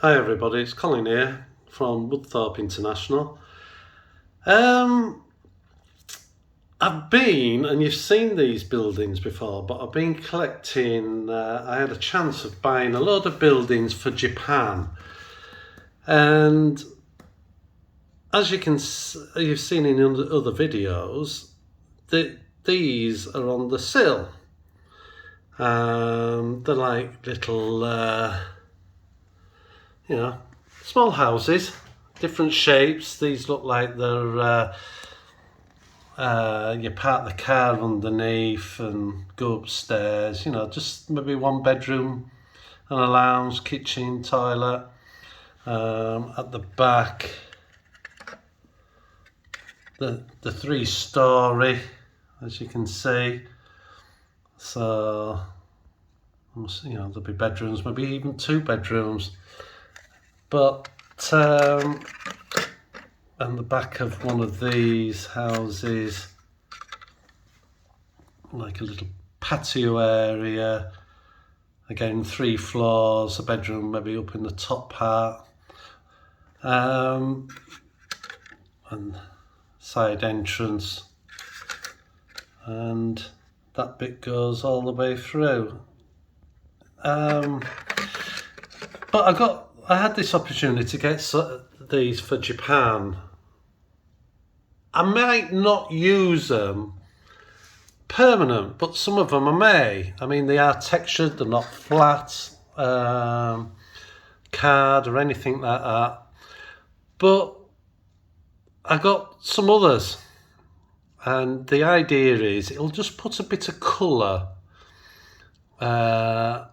Hi everybody, it's Colin here from Woodthorpe International. I've been, and you've seen these buildings before, but I've been collecting, I had a chance of buying a load of buildings for Japan. And as you've seen in other videos, these are on the sill. They're like little, small houses, different shapes. These look like they're, you park the car underneath and go upstairs, just maybe one bedroom and a lounge, kitchen, toilet. At the back, the 3-story, as you can see. So, there'll be bedrooms, maybe even 2 bedrooms. But and the back of one of these houses, like a little patio area, again 3 floors, a bedroom maybe up in the top part, and side entrance, and that bit goes all the way through. But I had this opportunity to get these for Japan. I might not use them permanent, but some of them I may. I mean, they are textured, they're not flat, card or anything like that. But I got some others, and the idea is it'll just put a bit of colour on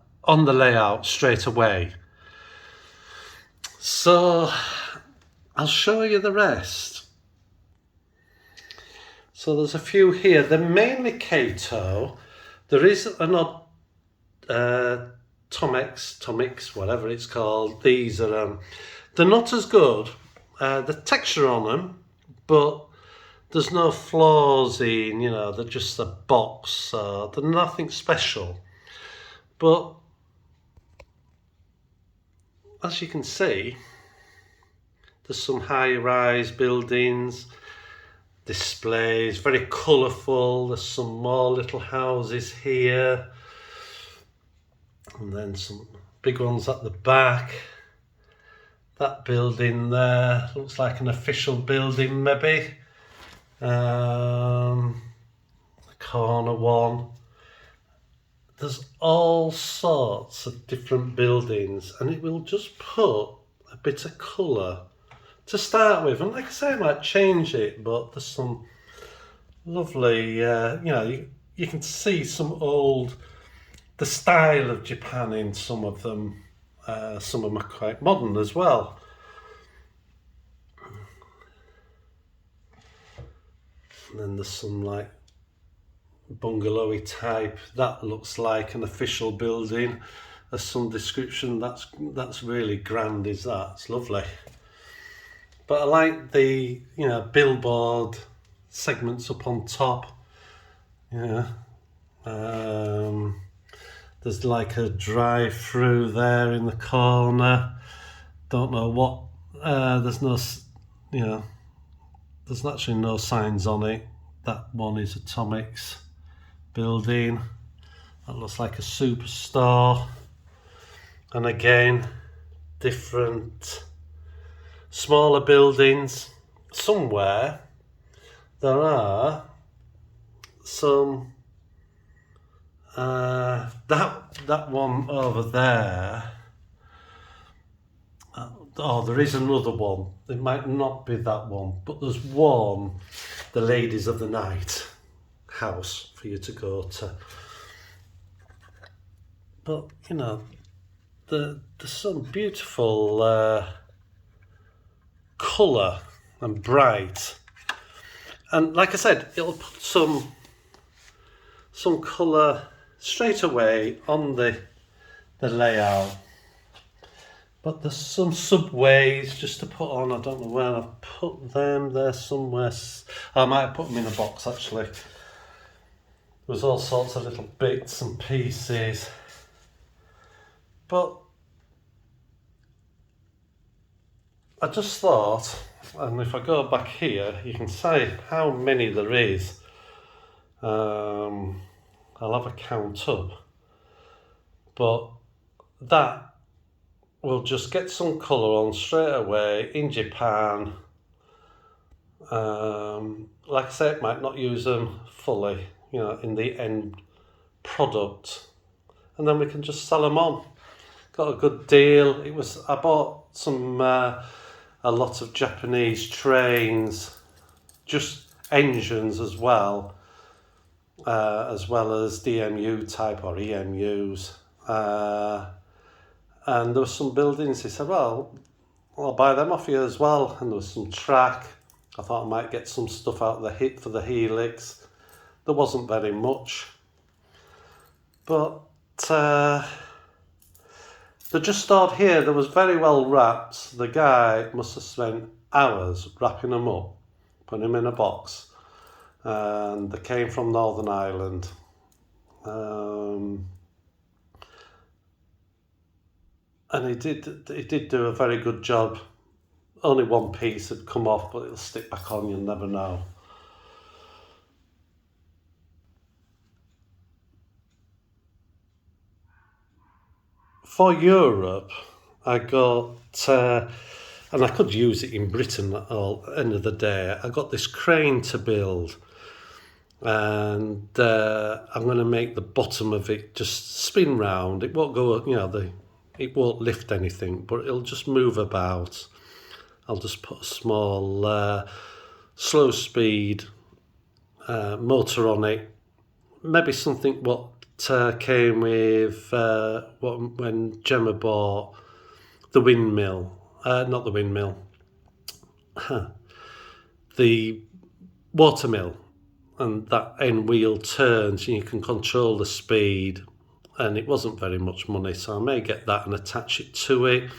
the layout straight away. So I'll show you the rest. So there's a few here. They're mainly Kato. There is an odd Tomix, whatever it's called. These are they're not as good. The texture on them, but there's no flaws in. They're just a box. So they're nothing special. But as you can see, there's some high-rise buildings, displays, very colourful. There's some more little houses here, and then some big ones at the back. That building there looks like an official building, maybe. The corner one. There's all sorts of different buildings, and it will just put a bit of colour to start with. And like I say, I might change it, but there's some lovely, you can see the style of Japan in some of them. Some of them are quite modern as well. And then there's some like bungalowy type. That looks like an official building. There's some description. That's really grand, is that? It's lovely. But I like the billboard segments up on top. There's like a drive-through there in the corner. Don't know what. There's no, there's actually no signs on it. That one is a Tomix building. That looks like a superstore. And again, different smaller buildings. Somewhere there are some that one over there. There is another one. It might not be that one, but there's one, the Ladies of the Night house for you to go to. But there's some beautiful colour and bright, and like I said, it'll put some colour straight away on the layout. But there's some subways just to put on. I don't know where I've put them. They're somewhere. I might have put them in a box actually. There's all sorts of little bits and pieces. But I just thought, and if I go back here, you can see how many there is. I'll have a count up, but that will just get some colour on straight away in Japan. Like I say, it might not use them fully, in the end product, and then we can just sell them on. Got a good deal. I bought a lot of Japanese trains, just engines as well as DMU type or EMUs. And there were some buildings. He said, well, I'll buy them off you as well. And there was some track. I thought I might get some stuff out of the hit for the Helix. There wasn't very much. But they just stored here. They was very well wrapped. The guy must have spent hours wrapping them up, putting them in a box. And they came from Northern Ireland. And he did do a very good job. Only one piece had come off, but it'll stick back on, you'll never know. For Europe, I got, and I could use it in Britain at the end of the day, I got this crane to build. And I'm going to make the bottom of it just spin round. It won't go, it won't lift anything, but it'll just move about. I'll just put a small slow speed motor on it. Maybe something what came with when Gemma bought the windmill. Not the windmill. The watermill. And that end wheel turns and you can control the speed, and it wasn't very much money, so I may get that and attach it to it.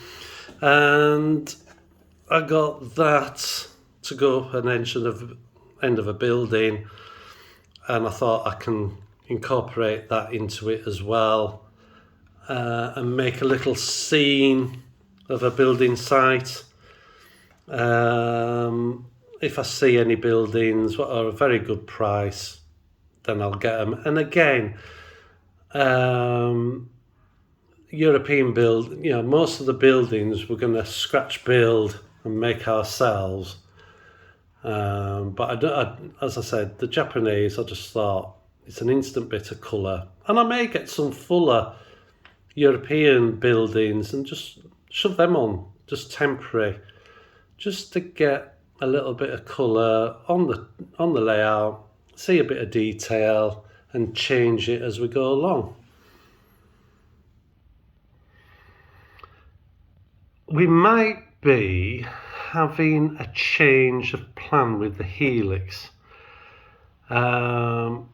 And I got that to go up an end of a building, and I thought I can incorporate that into it as well, and make a little scene of a building site. If I see any buildings what are a very good price, then I'll get them. And again, European build, most of the buildings we're going to scratch build and make ourselves. But as I said, the Japanese, I just thought it's an instant bit of colour. And I may get some fuller European buildings and just shove them on, just temporary, just to get a little bit of colour on the layout, see a bit of detail and change it as we go along. We might be having a change of plan with the Helix. I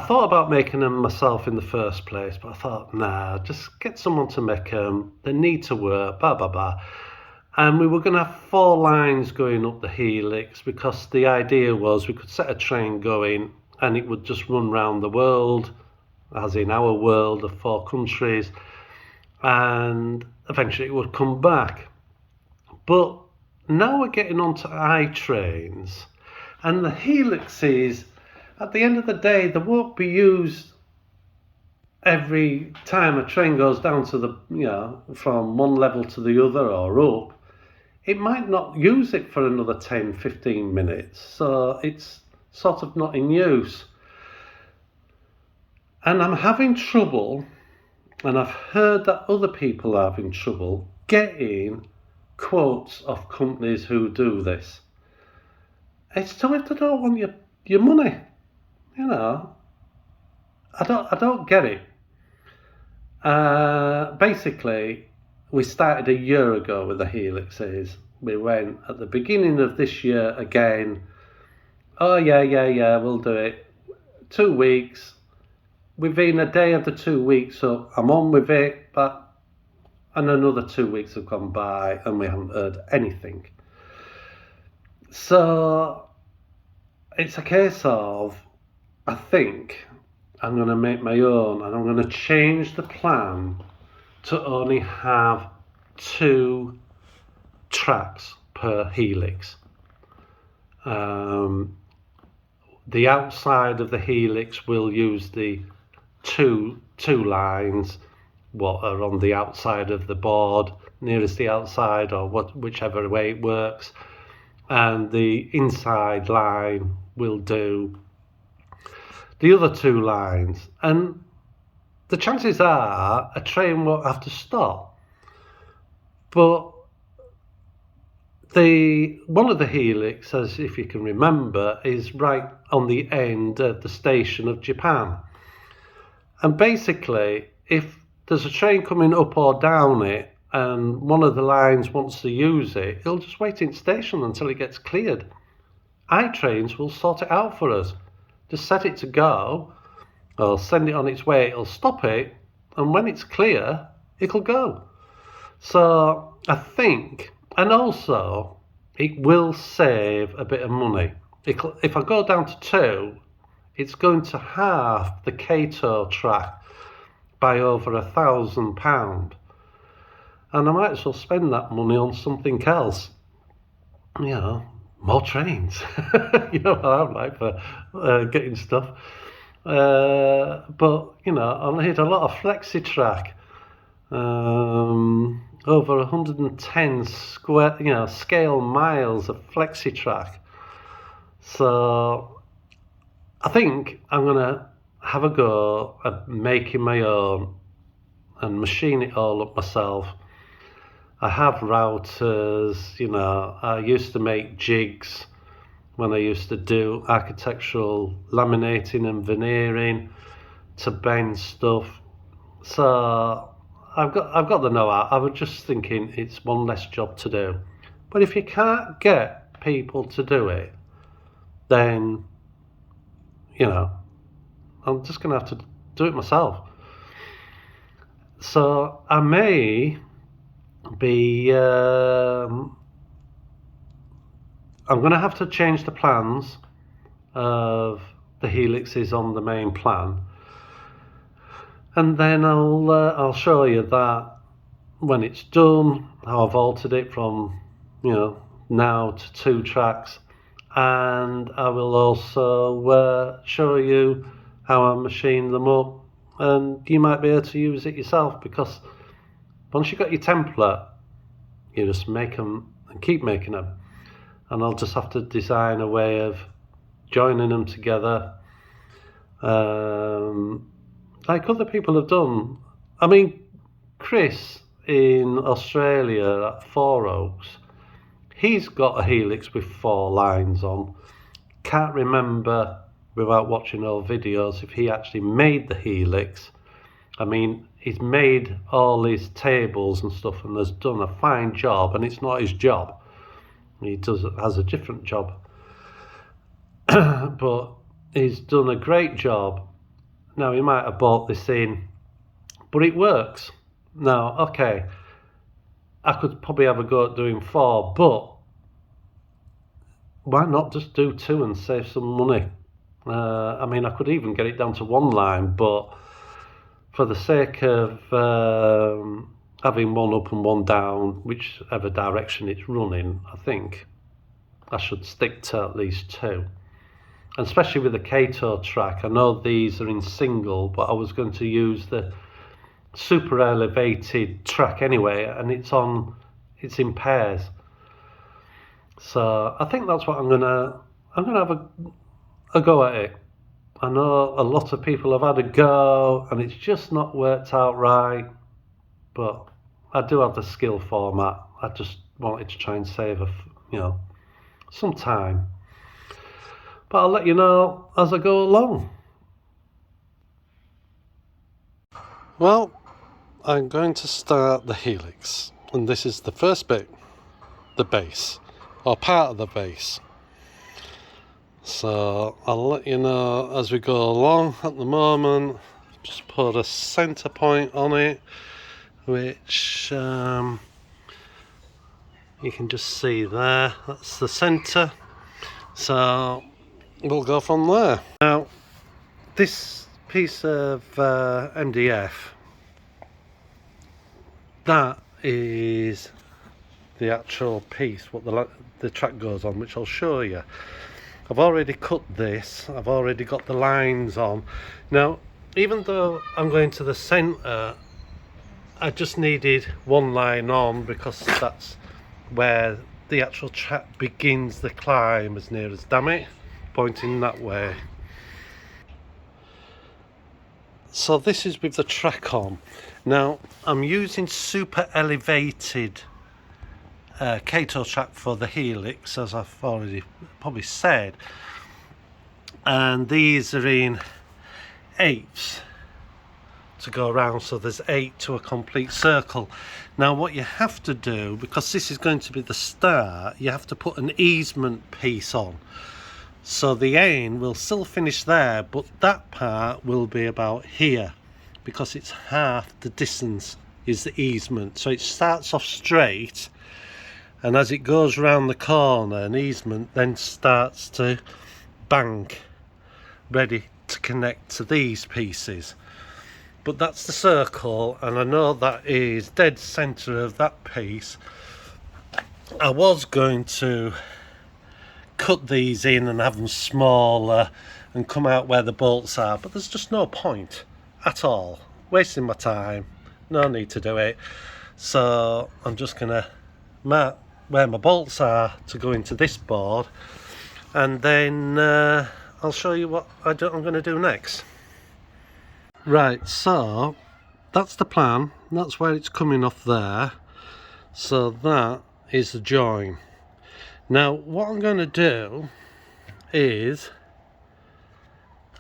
thought about making them myself in the first place, but I thought, nah, just get someone to make them. They need to work, blah, blah, blah. And we were going to have 4 lines going up the Helix, because the idea was we could set a train going and it would just run round the world, as in our world of 4 countries, and eventually it would come back. But now we're getting onto I-trains, and the Helixes, at the end of the day, they won't be used every time a train goes down to the, from one level to the other or up. It might not use it for another 10-15 minutes, so it's sort of not in use. And I'm having trouble, and I've heard that other people are having trouble getting quotes of companies who do this. It's so if they don't want your money, I don't get it. Basically, we started a year ago with the Helixes. We went at the beginning of this year again. Oh yeah, we'll do it. 2 weeks. Within a day of the 2 weeks up, I'm on with it, and another 2 weeks have gone by and we haven't heard anything. So it's a case of, I think I'm going to make my own, and I'm going to change the plan to only have 2 tracks per helix. The outside of the helix will use the two lines what are on the outside of the board, nearest the outside, or whichever way it works, and the inside line will do the other two lines. And the chances are a train won't have to stop, but one of the helix, as if you can remember, is right on the end of the station of Japan. And basically, if there's a train coming up or down it and one of the lines wants to use it, it'll just wait in station until it gets cleared. iTrains will sort it out for us. Just set it to go, or send it on its way, it'll stop it, and when it's clear, it'll go. So I think, and also it will save a bit of money. If I go down to 2, it's going to halve the Kato track by over £1,000, and I might as well spend that money on something else. You know, more trains. You know what I'm like for getting stuff. But you know, I'll need a lot of flexi track. Over 110 square, scale miles of flexi track. So I think I'm gonna have a go at making my own and machine it all up myself. I have routers, I used to make jigs when I used to do architectural laminating and veneering to bend stuff. So I've got the know-how. I was just thinking it's one less job to do. But if you can't get people to do it, then, I'm just going to have to do it myself. So I may be... I'm going to have to change the plans of the Helixes on the main plan. And then I'll show you that when it's done, how I've altered it from, now to 2 tracks. And I will also show you how I machine them up, and you might be able to use it yourself, because once you've got your template, you just make them and keep making them. And I'll just have to design a way of joining them together, like other people have done. I mean, Chris in Australia at Four Oaks, he's got a Helix with 4 lines on. Can't remember, without watching all videos, if he actually made the Helix. I mean, he's made all his tables and stuff and has done a fine job, and it's not his job. He has a different job. But he's done a great job. Now, he might have bought this in, but it works. Now, okay, I could probably have a go at doing 4, but why not just do 2 and save some money? I mean, I could even get it down to 1 line, but for the sake of having 1 up and 1 down, whichever direction it's running, I think I should stick to at least 2. And especially with the Kato track, I know these are in single, but I was going to use the super elevated track anyway, and it's in pairs. So I think that's what I'm gonna have a go at it. I know a lot of people have had a go and it's just not worked out right, but I do have the skill format. I just wanted to try and save some time. But I'll let you know as I go along. Well, I'm going to start the Helix, and this is the first bit, the base, or part of the base. So I'll let you know as we go along. At the moment, just put a center point on it, which you can just see there. That's the center. So we'll go from there. Now, this piece of MDF, that is the actual piece, what the track goes on, which I'll show you. I've already cut this, I've already got the lines on. Now, even though I'm going to the centre, I just needed one line on because that's where the actual track begins the climb, as near as, damn it, pointing that way. So this is with the track on. Now, I'm using super elevated Kato track for the Helix, as I've already probably said, and these are in 8ths to go around, so there's 8 to a complete circle. Now what you have to do, because this is going to be the start, you have to put an easement piece on, so the end will still finish there, but that part will be about here, because it's half the distance is the easement. So it starts off straight, and as it goes around the corner, an easement then starts to bank, ready to connect to these pieces. But that's the circle, and I know that is dead centre of that piece. I was going to cut these in and have them smaller and come out where the bolts are, but there's just no point at all. Wasting my time, no need to do it. So I'm just going to mark where my bolts are to go into this board, and then I'll show you what I'm going to do next. Right, so that's the plan, that's where it's coming off there, so that is the join. Now what I'm going to do is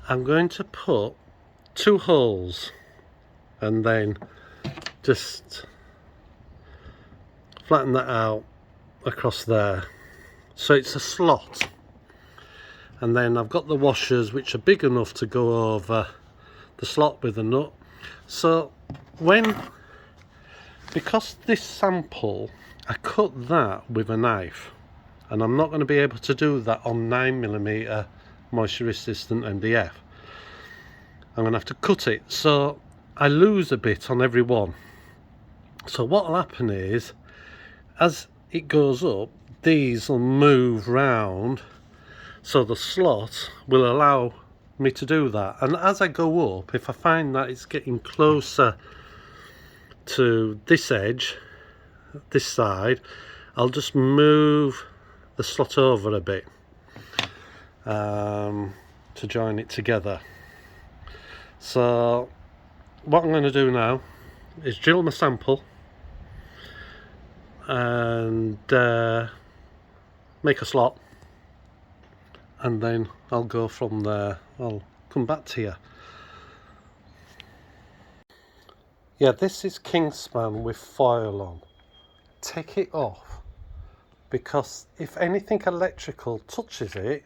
I'm going to put 2 holes and then just flatten that out across there, so it's a slot, and then I've got the washers which are big enough to go over the slot with a nut. So because this sample, I cut that with a knife, and I'm not going to be able to do that on 9mm moisture resistant MDF. I'm going to have to cut it, so I lose a bit on every one. So what will happen is, as it goes up, these will move round, so the slot will allow me to do that. And as I go up, if I find that it's getting closer to this edge, this side, I'll just move the slot over a bit to join it together. So what I'm going to do now is drill my sample and make a slot, and then I'll go from there. I'll come back to you. Yeah, this is Kingspan with foil on. Take it off, because if anything electrical touches it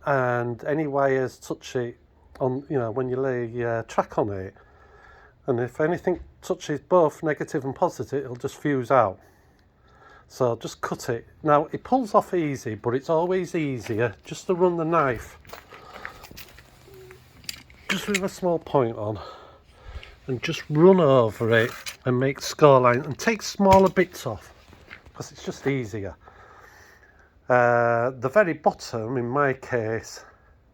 and any wires touch it on, you know, when you lay track on it, and if anything touches both negative and positive, it'll just fuse out. So just cut it. Now it pulls off easy, but it's always easier just to run the knife just with a small point on and just run over it and make score line, and take smaller bits off because it's just easier. The very bottom in my case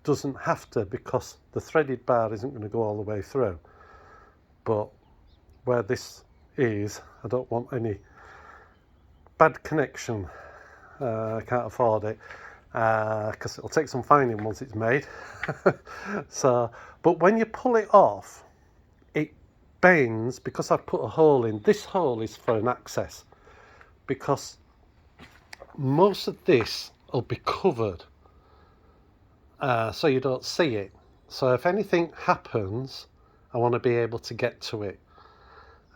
doesn't have to, because the threaded bar isn't going to go all the way through, but where this is, I don't want any bad connection. I can't afford it because it'll take some finding once it's made. So, but when you pull it off, it bends, because I've put a hole in. This hole is for an access, because most of this will be covered, so you don't see it. So if anything happens, I want to be able to get to it.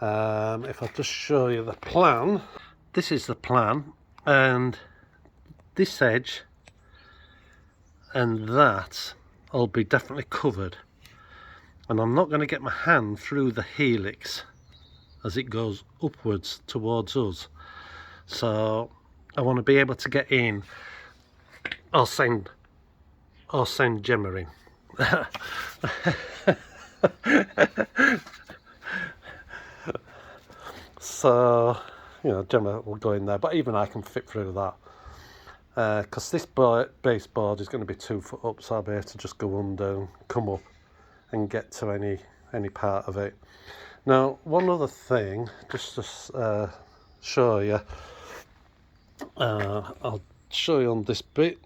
If I just show you the plan, this is the plan, and this edge and that will be definitely covered, and I'm not going to get my hand through the helix as it goes upwards towards us, so I want to be able to get in or send Gemma in. So you know, Gemma will go in there, but even I can fit through that. Because this baseboard is going to be 2 foot up, so I'll be able to just go under and come up and get to any part of it. Now, one other thing, just to show you, I'll show you on this bit.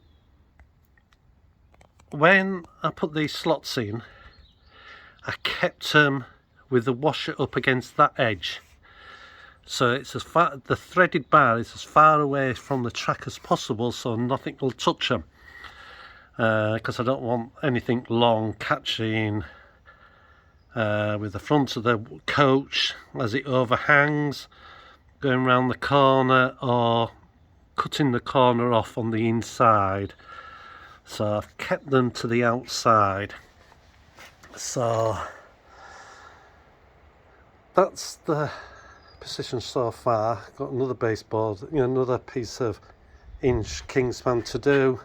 When I put these slots in, I kept them with the washer up against that edge. So it's as far, the threaded bar is as far away from the track as possible, so nothing will touch them. Because I don't want anything long catching with the front of the coach as it overhangs, going around the corner, or cutting the corner off on the inside. So I've kept them to the outside. So that's the position so far. Got another baseboard, you know, another piece of inch kingspan to do,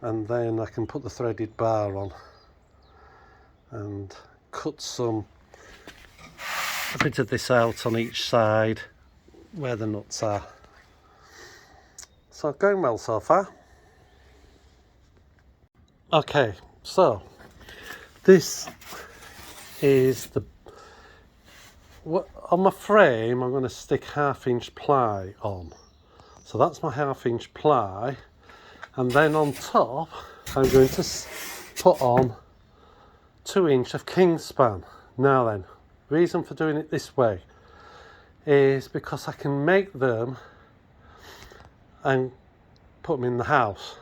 and then I can put the threaded bar on and cut a bit of this out on each side where the nuts are. So going well so far. Okay, so this is on my frame. I'm going to stick 1/2 inch ply on, so that's my 1/2 inch ply, and then on top I'm going to put on 2 inch of kingspan. Now then, reason for doing it this way is because I can make them and put them in the house,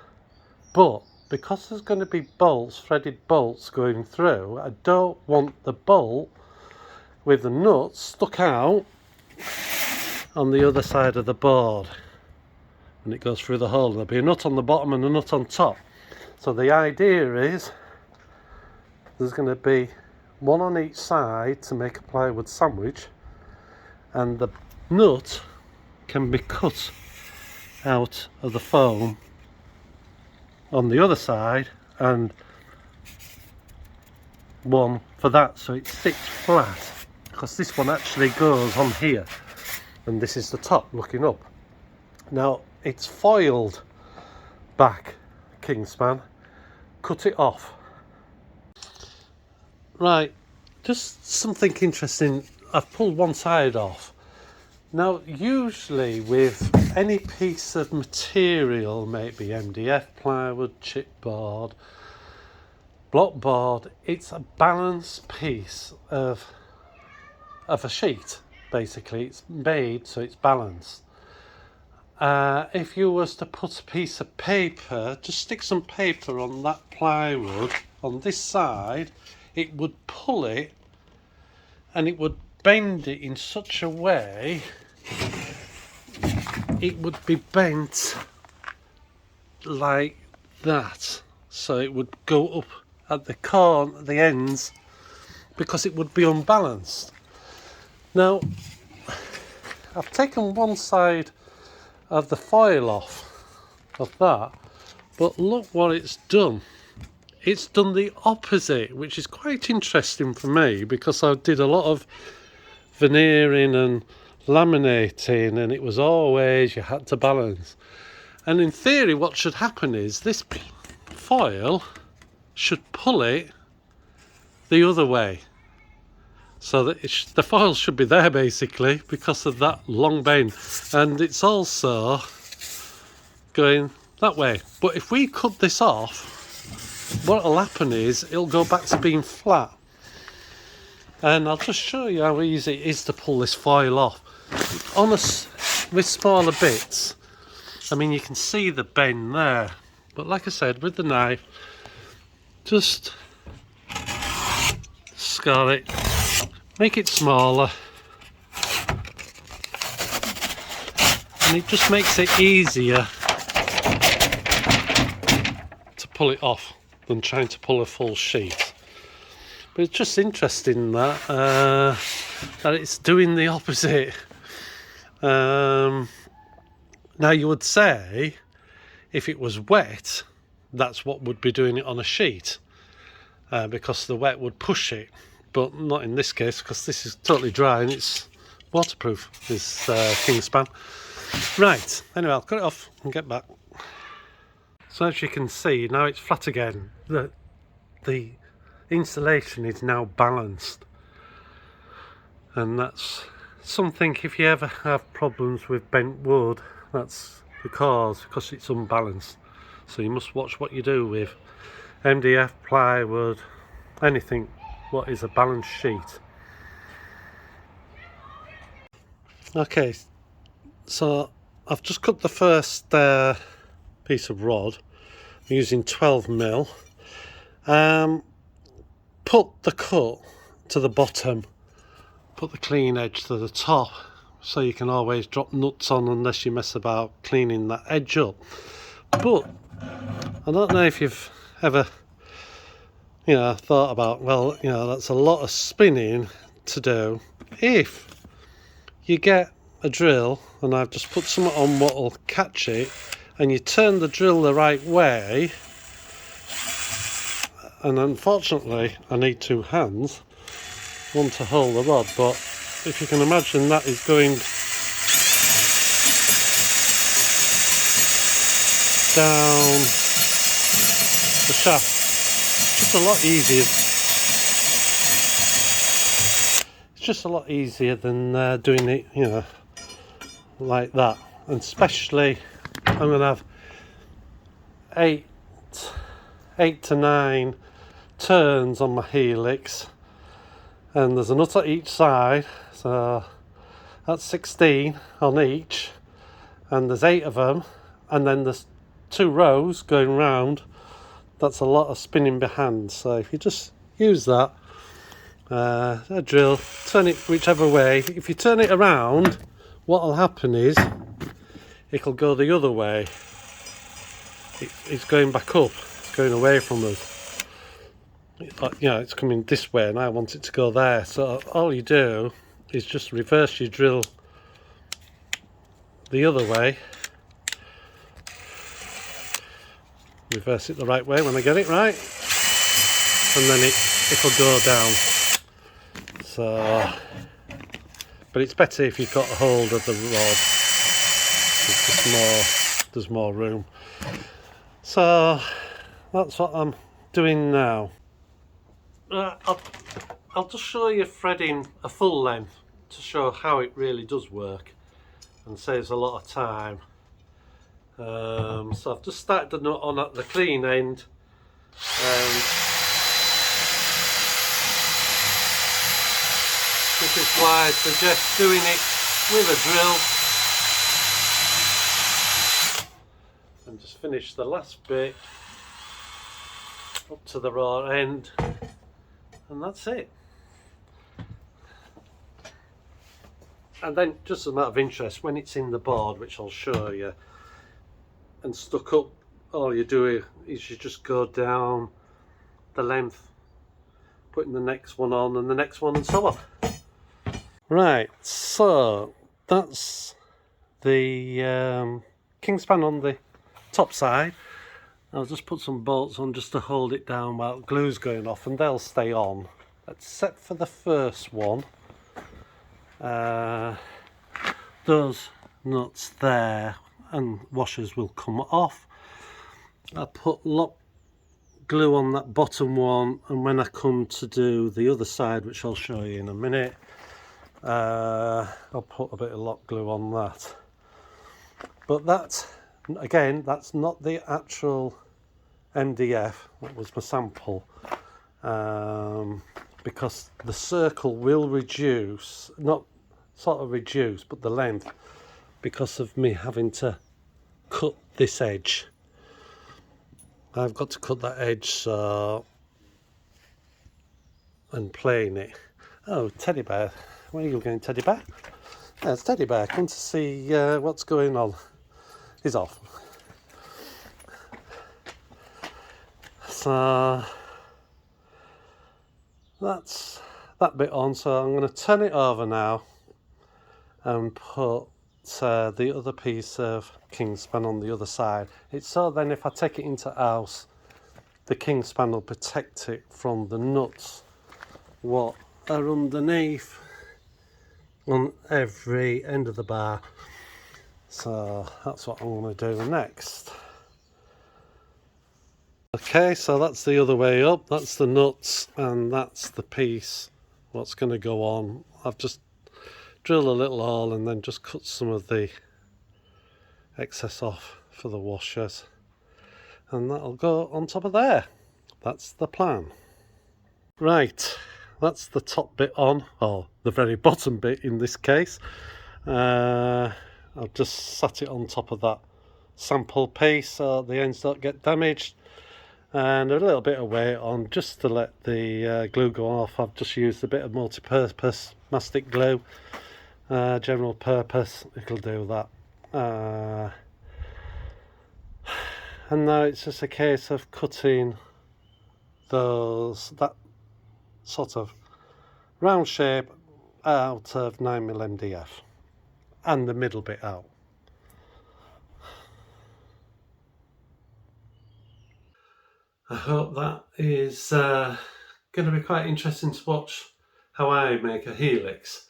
but because there's going to be bolts, threaded bolts going through, I don't want the bolt with the nuts stuck out on the other side of the board when it goes through the hole. There'll be a nut on the bottom and a nut on top. So the idea is there's going to be one on each side to make a plywood sandwich, and the nut can be cut out of the foam on the other side, and one for that, so it sticks flat, because this one actually goes on here, and this is the top looking up. Now it's foiled back kingspan. Cut it off. Right, just something interesting. I've pulled one side off. Now, usually with any piece of material, maybe MDF, plywood, chipboard, blockboard, it's a balanced piece of a sheet. Basically, it's made so it's balanced. If you was to put a piece of paper, just stick some paper on that plywood on this side, it would pull it and it would bend it in such a way it would be bent like that, so it would go up at the corner, the ends, because it would be unbalanced. Now I've taken one side of the foil off of that, but look what it's done. It's done the opposite, which is quite interesting for me, because I did a lot of veneering and laminating, and it was always you had to balance. And in theory what should happen is this foil should pull it the other way, so that the foil should be there basically because of that long bend, and it's also going that way. But if we cut this off, what will happen is it'll go back to being flat. And I'll just show you how easy it is to pull this foil off with smaller bits. I mean, you can see the bend there, but like I said, with the knife, just scar it, make it smaller, and it just makes it easier to pull it off than trying to pull a full sheet. But it's just interesting that it's doing the opposite. Now you would say if it was wet, that's what would be doing it on a sheet, because the wet would push it, but not in this case, because this is totally dry and it's waterproof, this king span. Right, anyway, I'll cut it off and get back. So as you can see, now it's flat again. The insulation is now balanced, and that's something, if you ever have problems with bent wood, that's the cause, because it's unbalanced. So you must watch what you do with MDF, plywood, anything what is a balanced sheet. Okay, so I've just cut the first piece of rod using 12mm. Put the cut to the bottom, put the clean edge to the top, so you can always drop nuts on unless you mess about cleaning that edge up. But I don't know if you've ever thought about, well, that's a lot of spinning to do. If you get a drill, and I've just put something on what will catch it, and you turn the drill the right way, and unfortunately I need two hands, one to hold the rod, but if you can imagine, that is going down the shaft. Just a lot easier. It's just a lot easier than doing it, like that. And especially, I'm going to have 8 to 9 turns on my Helix, and there's a nut at each side, so that's 16 on each, and there's 8 of them, and then there's 2 rows going round. That's a lot of spinning behind. So if you just use that a drill, turn it whichever way. If you turn it around, what will happen is it'll go the other way. It's going back up, it's going away from us. It's coming this way, and I want it to go there. So all you do is just reverse your drill the other way. Reverse it the right way when I get it right, and then it'll go down. So, but it's better if you've got a hold of the rod. There's more room. So that's what I'm doing now. I'll just show you threading a full length to show how it really does work and saves a lot of time. So I've just started the nut on at the clean end, and this is why I suggest doing it with a drill, and just finish the last bit up to the raw end, and that's it. And then, just as a matter of interest, when it's in the board, which I'll show you, and stuck up, all you do is you just go down the length, putting the next one on and the next one, and so on. Right, so that's the king span on the top side. I'll just put some bolts on just to hold it down while glue's going off, and they'll stay on, except for the first one. Those nuts there and washers will come off. I put lock glue on that bottom one, and when I come to do the other side, which I'll show you in a minute, I'll put a bit of lock glue on that. But that, again, that's not the actual MDF, that was my sample, because the circle will reduce, not sort of reduce, but the length, because of me having to cut this edge. I've got to cut that edge, so, and plane it. Oh, teddy bear, where are you going, teddy bear? Yeah, it's teddy bear, come to see what's going on. He's off. So that's that bit on, so I'm going to turn it over now and put the other piece of king span on the other side. It's so then if I take it into house, the king span will protect it from the nuts what are underneath on every end of the bar. So that's what I'm going to do next. Okay, so that's the other way up. That's the nuts, and that's the piece what's going to go on. I've just drilled a little hole and then just cut some of the excess off for the washers, and that'll go on top of there. That's the plan. Right, that's the top bit on, or the very bottom bit in this case. I've just sat it on top of that sample piece so the ends don't get damaged, and a little bit of weight on just to let the glue go off. I've just used a bit of multi-purpose mastic glue, general purpose, it'll do that. And now it's just a case of cutting that sort of round shape out of 9mm MDF and the middle bit out. I hope that is going to be quite interesting to watch how I make a Helix.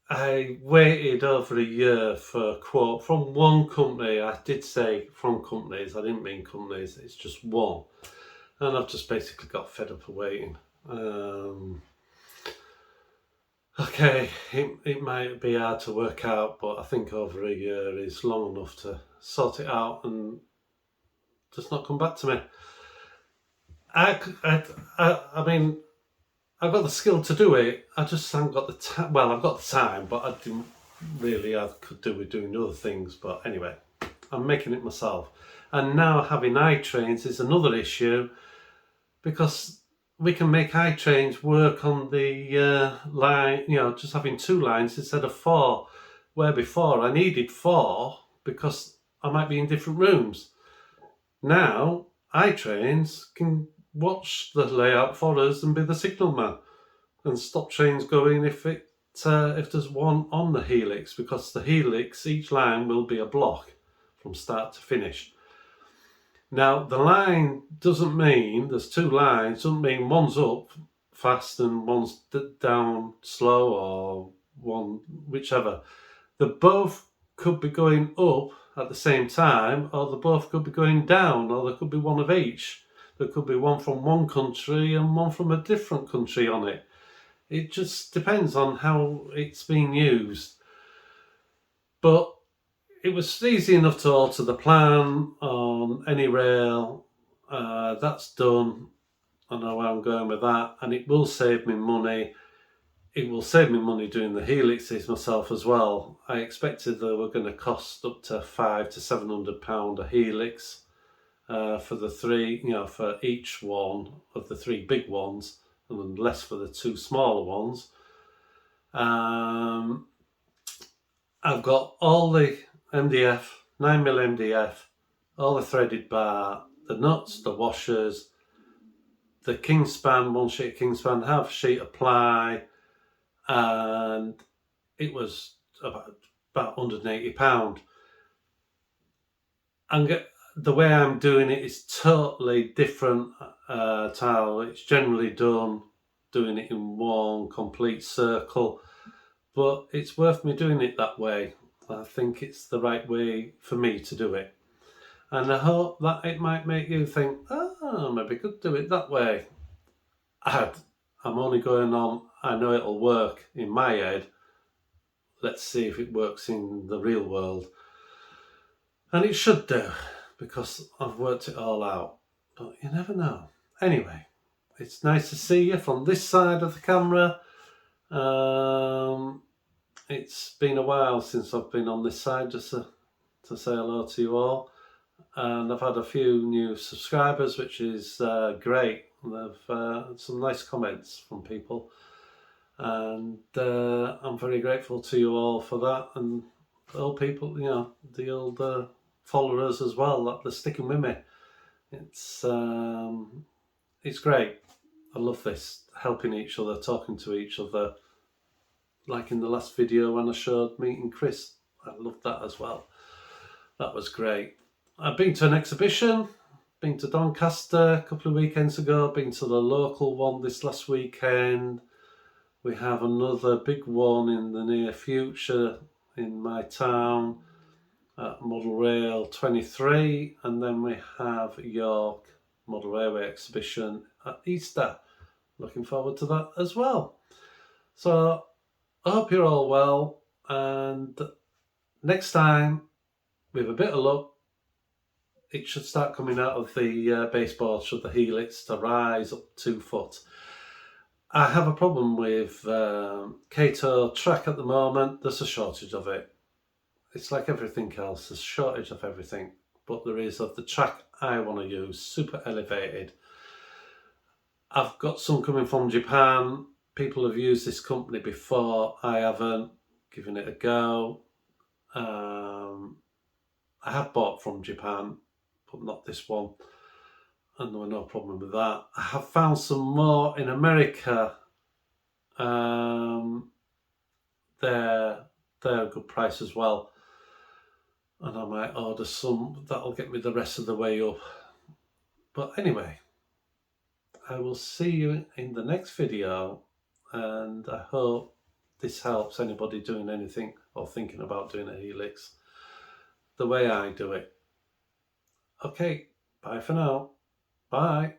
I waited over a year for a quote from one company. I did say from companies, I didn't mean companies, it's just one. And I've just basically got fed up of waiting. Okay, it might be hard to work out, but I think over a year is long enough to sort it out and just not come back to me. I mean, I've got the skill to do it. I just haven't got the time. Well, I've got the time, but I didn't really. I could do with doing other things. But anyway, I'm making it myself. And now having I-trains is another issue, because we can make I-trains work on the line, just having 2 lines instead of 4, where before I needed 4 because I might be in different rooms. Now I-trains can watch the layout for us and be the signal man and stop trains going if there's one on the Helix, because the Helix, each line will be a block from start to finish. Now, the line doesn't mean, there's 2 lines, doesn't mean one's up fast and one's down slow, or one, whichever. They both could be going up at the same time, or they both could be going down, or there could be one of each. There could be one from one country and one from a different country on it. It just depends on how it's being used. But it was easy enough to alter the plan on any rail. That's done. I know where I'm going with that, and it will save me money. It will save me money doing the Helixes myself as well. I expected they were going to cost up to £500 to £700 a Helix for the 3, for each one of the 3 big ones, and less for the 2 smaller ones. I've got all the MDF, 9mm MDF, all the threaded bar, the nuts, the washers, the Kingspan, 1 sheet of Kingspan, half sheet of ply, and it was about £180. And the way I'm doing it is totally different tile. It's generally doing it in one complete circle, but it's worth me doing it that way. I think it's the right way for me to do it. And I hope that it might make you think, maybe I could do it that way. I'm only going on, I know it'll work in my head. Let's see if it works in the real world. And it should do, because I've worked it all out. But you never know. Anyway, it's nice to see you from this side of the camera. It's been a while since I've been on this side, just to say hello to you all. And I've had a few new subscribers, which is great. I've had some nice comments from people, and I'm very grateful to you all for that, and all people, the old followers as well, that they're sticking with me. It's great. I love this, helping each other, talking to each other. Like in the last video when I showed meeting Chris, I loved that as well. That was great. I've been to an exhibition, been to Doncaster a couple of weekends ago, been to the local one this last weekend. We have another big one in the near future in my town at Model Rail 23, and then we have York Model Railway Exhibition at Easter. Looking forward to that as well. So I hope you're all well, and next time, with a bit of luck, it should start coming out of the baseboard should the Helix to rise up 2 foot. I have a problem with Kato track at the moment. There's a shortage of it. It's like everything else, there's a shortage of everything, but there is of the track I want to use, super elevated. I've got some coming from Japan. People have used this company before. I haven't. Given it a go. I have bought from Japan, but not this one, and there were no problem with that. I have found some more in America. They're a good price as well, and I might order some. That'll get me the rest of the way up. But anyway, I will see you in the next video, and I hope this helps anybody doing anything or thinking about doing a Helix the way I do it. Okay, bye for now. Bye.